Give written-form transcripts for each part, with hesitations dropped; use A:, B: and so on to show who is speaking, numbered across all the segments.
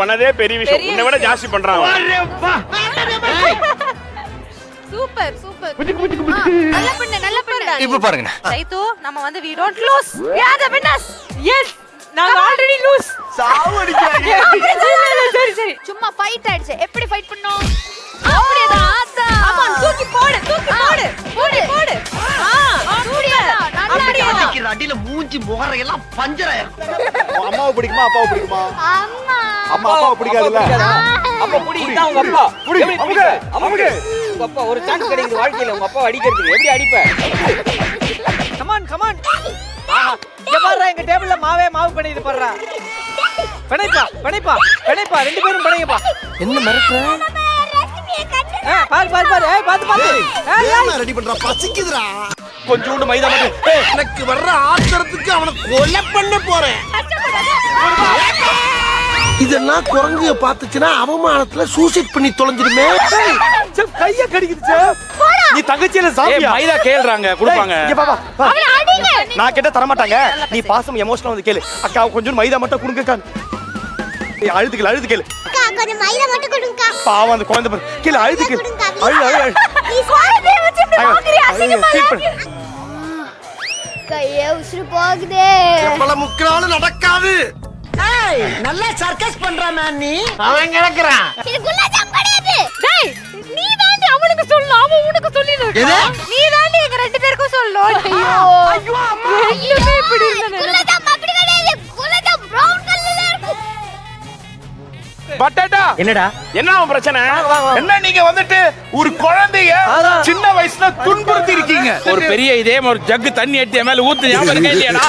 A: பண்ணதே பெரிய விஷயம். உன்னை விட ஜாஸ்தி பண்றாங்க.
B: Super super. நல்ல பண்ணு.
C: இப்ப பாருங்க.
B: சைத்து நம்ம வந்து we don't lose. We are the winners. Yes. நாங்க ஆல்ரெடி லூஸ்.
D: சாவடிக்காதீங்க.
B: சரி. சும்மா ஃபைட் ஆயிடுச்சு. எப்படி ஃபைட் பண்ணோம்? அப்படியே ஆத்தா. ஆமா தூக்கி போடு. போடு. அப்படியே. நல்லா
D: அடிக்கிற அடியில மூஞ்சி முகர எல்லாம் பஞ்சர் ஆயிரும். அம்மாவை பிடிக்குமா அப்பாவை பிடிக்குமா? அம்மாவை பிடிக்காதுல்ல.
E: அப்பா புடி இதான் உங்க அப்பா. புடி அமுக்கு. உங்க அப்பா ஒரு சான்ஸ் கிடைக்குது வாழ்க்கையில உங்க அப்பா அடிக்கிறதுக்கு. எப்படி அடிப்ப? கமான். ஆஹா. இங்க பாருடா எங்க டேபிள்ல மாவு பண்ணிட்டு பாருடா. பணைப்பா ரெண்டு பேரும் பணைங்கப்பா.
C: என்ன மிரட்டுற?
E: பாரு. ஏய் பாத்து.
D: ஏமா ரெடி பண்றா பசிக்குதுடா.
A: கொஞ்சோண்டு மைதா மட்டும்.
D: எனக்கு வர்ற ஆத்திரத்துக்கு அவனை கொலை பண்ண போறேன். இதெல்லாம் குரங்கு பாத்துச்சுன்னா அவமானத்துல சூசைட் பண்ணி தொலைஞ்சிருமே.
E: செப் கைய கடிக்குது செப்.
A: நீ தங்கச்சியில சாப்பியா? மைதா கேள்றாங்க கொடுப்பாங்க.
E: இங்க பாப்பா.
A: நான் கேட்ட தர மாட்டாங்க. நீ பாசம் எமோஷனல் வந்து கேளு. அக்கா கொஞ்சம் மைதா மட்டும் கொடுங்கக்கா. அழுது கேளு.
F: அக்கா கொஞ்சம் மைதா மட்டும் கொடுங்கக்கா.
A: பாவம் அந்த குழந்தை பாரு. கேளு அழுது கேளு. அழு.
F: நீ சுவாதே வச்சு இப்படி வாங்குறியா? அசிங்கமா. கையே உசுறு போகுதே.
D: எப்பல முக்கறால நடக்காது.
G: ஏய் நல்லா சர்க்கஸ் பண்றானே நீ.
D: அவன் கிடக்குறான்.
F: இது குலாஜாம் கிடையாது.
B: டேய் நீ தாண்டி அவனுக்கு சொல்லணும். அவன் உனக்கு சொல்லிடுறான். நீ தாண்டி எங்க ரெண்டு பேருக்கும் சொல்லணும். ஐயோ அம்மா. என்னமே இப்படி இருந்தே.
F: குலாஜாம் அப்படி கிடையாது. குலாஜாம் பிரவுன் கலர்ல இருக்கு.
A: பட்டாட்டா
E: என்னடா?
A: என்ன பிரச்சனை? என்ன நீங்க வந்துட்டு ஒரு குழந்தைய சின்ன வயசுல துன்புறுத்தி இருக்கீங்க. ஒரு பெரிய இதே ஒரு ஜக்கு தண்ணி எடுத்து மேல ஊத்து ஞாபகம் இருக்கே இல்லையாடா?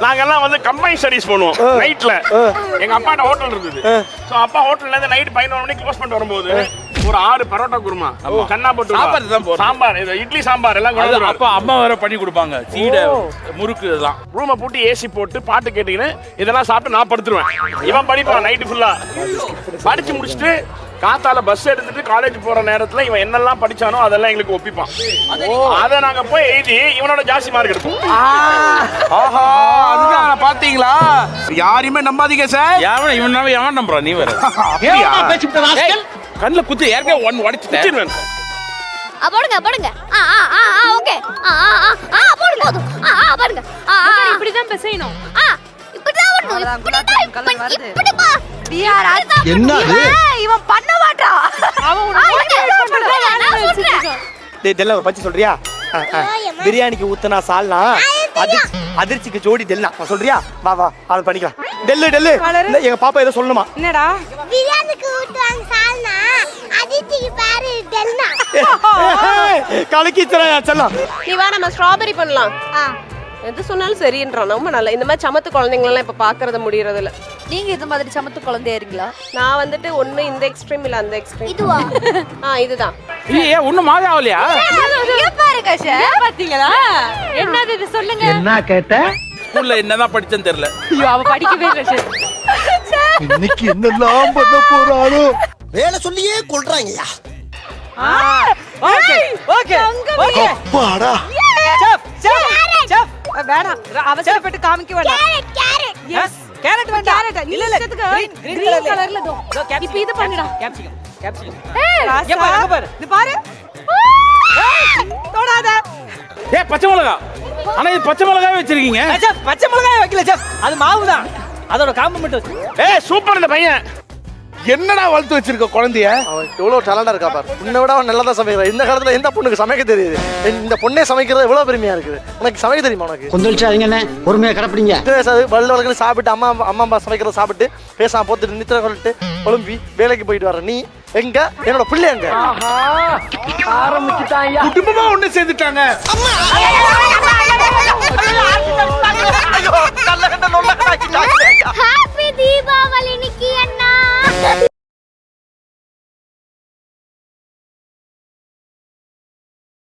A: நாங்க எல்லாம் வந்து கம்பைன் ஸ்டடீஸ் பண்ணுவோம் நைட்ல. எங்க அப்பாட்ட ஹோட்டல் இருந்தது. சோ அப்பா ஹோட்டல்ல இருந்து நைட் 11 மணிக்கு க்ளோஸ் பண்ணிட்டு வரும்போது ஒரு 6 பரோட்டா குருமா கண்ணா போட்டு சாம்பார் இட்லி சாம்பார் எல்லாம் கொண்டு அப்பா அம்மா வேற பண்ணி கொடுப்பாங்க. சீடை முறுக்கு இதெல்லாம் ரூமை போட்டு ஏசி போட்டு பாட்டு கேட்டீங்கன்னு இதெல்லாம் சாப்பிட்டு நான் படுத்துருவேன். இவன் படிப்பான் நைட்டு ஃபுல்லா. படிச்சு முடிச்சுட்டு காத்தால பஸ் எடுத்துட்டு காலேஜ் போற நேரத்துல இவன் என்னெல்லாம் படிச்சானோ அதெல்லாம் எங்களுக்கு ஒப்பிப்பான். அத நாங்க போய் எழுதி இவனோட ஜாஸ்தி மார்க் எடுப்போம். ஆஹா அதுதான் பாத்தீங்களா? யாரையுமே நம்பாதீங்க சார். எவன் நம்புறான்? நீ வேற கண்ணுல குத்து ஏற்கனவே ஒன் உடைச்சிட்டேன்.
F: போடுங்க. ஓகே. போடு போதும். பாருங்க.
B: இப்படி தான் பேசணும்.
F: இப்படிதான் வரணும். இப்படிமா.
D: என்னது?
B: இவன் பண்ண மாட்டான். அவன் நான் சொல்றேன்.
E: டேய் டெல்ல ஒரு பச்சி சொல்றியா? பிரியாணிக்கு ஊத்துனா சால்னா அதிர்ச்சிக்கு ஜோடி டெல்னா சொல்றியா? வா அது பண்ணிக்கலாம். டெல்லு எங்க பாப்பா ஏதோ சொல்லணுமா?
B: என்னடா?
F: பிரியாணிக்கு ஊத்துவாங்க சால்னா அதிர்ச்சிக்கு பாரு டெல்னா.
E: கலக்கிச்சறா செல்லம்.
H: நீ வா நம்ம ஸ்ட்ராபெரி பண்ணலாம். எது சொன்னாலும் சரின்றான். ரொம்ப நல்லா. இந்த மாதிரி சமத்து குழந்தைங்களெல்லாம் இப்ப பாக்குறது முடியறது இல்ல.
B: நீங்க இது மாதிரி சமத்து குழந்தையா இருக்கீங்களா?
H: நான் வந்துட்டு ஒண்ணு இந்த எக்ஸ்ட்ரீம் இல்ல அந்த எக்ஸ்ட்ரீம்.
F: இதுவா?
H: இதுதான்.
A: ஏய் ஒண்ணும் மாவே ஆவலையா?
B: இங்க பாருங்க சார். பாத்தீங்களா? என்னது இது சொல்லுங்க.
G: என்ன கேட்ட?
A: ஸ்கூல்ல என்னதான் படிச்சேன்னு தெரியல.
B: ஐயோ அவ படிக்கவே இல்ல சார்.
D: இன்னைக்கு என்னெல்லாம் பண்ண போறானோ? வேலை சொல்லியே கொல்றாங்கயா.
E: ஓகே.
D: அப்பாடா.
B: செஃப் வேணாம். அவசரப்பட்டு காமிக்க வேண்டாம்.
F: கேரட்.
B: எஸ் கேரட் வேண்டாம். கேரட் இல்ல கிரீன் கலர்ல தோ. இப்போ இது பண்ணுடா. கேப்சிகம்.
E: இங்க பாரு.
B: இது பாரு. தொடாத.
A: ஏய் பச்சை மிளகாய். ஆனா இது பச்சை மிளகாய் வச்சிருக்கீங்க.
E: செஃப் பச்சை மிளகாய் வைக்கல செஃப். அது மாவு தான். அதோட காம்பமெண்ட் வச்சு.
A: ஏய் சூப்பர் இந்த பையன். என்னடா வளர்த்து வச்சிருக்க குழந்தைய?
D: அவன் எவ்வளவு டேலண்டா இருக்கா பாரு. உன்னை விட அவன் நல்லா தான் சமைக்கிறான். இந்த காலத்துல எந்த பொண்ணுக்கு சமைக்க தெரியுது? இந்த பொண்ணே சமைக்கிறது எவ்வளவு பெருமையா இருக்குது. உனக்கு சமைக்க தெரியுமா? உனக்கு
G: கொந்தளிச்சாதீங்கண்ணே, பொறுமையா கடப்பிடிங்க.
D: வல்ல வளர்க்கணும் சாப்பிட்டு அம்மா சமைக்கிறத சாப்பிட்டு பேசாம போத்துட்டு நித்திர கொள்ளிட்டு ஒழும்பி வேலைக்கு போயிட்டு வர நீ எங்க? என்னோட பிள்ளை எங்க?
G: ஆரம்பிச்சுட்டாங்க.
A: குடும்பமா ஒண்ணு சேர்ந்துட்டாங்க.
D: நல்ல